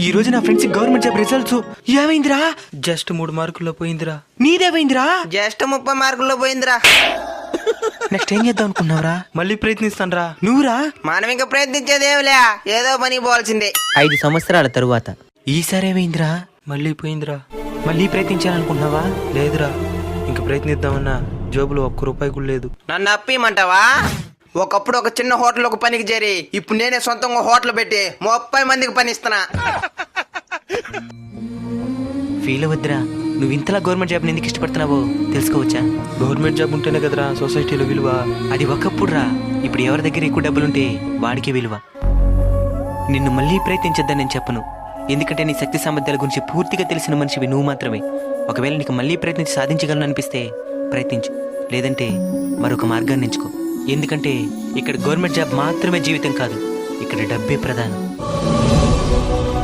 ఈ రోజు నా ఫ్రెండ్స్ గవర్నమెంట్ జాబ్ రిజల్ట్స్ ఏమైందిరా? జస్ట్ 3 మార్కుల్లో పోయిందిరా. నీదేమైందిరా? జస్ట్ 30 మార్కుల్లో పోయిందిరా. నెక్స్ట్ ఏం చేద్దాం అనుకున్నావురా? మళ్ళీ ప్రయత్నిస్తానరా. నువ్వురా? మనం ఇంకా ప్రయత్నించేదేమిలే, ఏదో పని పోవాల్సిందే. 5 సంవత్సరాల తరువాత ఈసారి ఏమైందిరా? మళ్ళీ పోయిందిరా. మళ్ళీ ప్రయత్నించాలనుకున్నావా? లేదురా, ఇంక ప్రయత్నిద్దామన్నా జోబులో 1 రూపాయి కూడా లేదు. నన్ను అప్పిమంటావా? ఒకప్పుడు ఒక చిన్న హోటల్ ఒక పనికి చేరి ఇప్పుడు నేనే సొంతంగా హోటల్ పెట్టి 30 మందికి పని ఇస్తున్నా. ఫీల్ అవ్వద్దురా. నువ్వు ఇంతలా గవర్నమెంట్ జాబ్ని ఎందుకు ఇష్టపడుతున్నావో తెలుసుకోవచ్చా? గవర్నమెంట్ జాబ్ ఉంటేనే కదరా సొసైటీలో విలువ. అది ఒకప్పుడు రా. ఇప్పుడు ఎవరి దగ్గర ఎక్కువ డబ్బులుంటే వాడికి విలువ. నిన్ను మళ్ళీ ప్రయత్నించొద్దని నేను చెప్పను, ఎందుకంటే నీ శక్తి సామర్థ్యాల గురించి పూర్తిగా తెలిసిన మనిషివి నువ్వు మాత్రమే. ఒకవేళ నీకు మళ్ళీ ప్రయత్నించి సాధించగలను అనిపిస్తే ప్రయత్నించు, లేదంటే మరొక మార్గాన్ని ఎంచుకో. ఎందుకంటే ఇక్కడ గవర్నమెంట్ జాబ్ మాత్రమే జీవితం కాదు, ఇక్కడ డబ్బే ప్రధానం.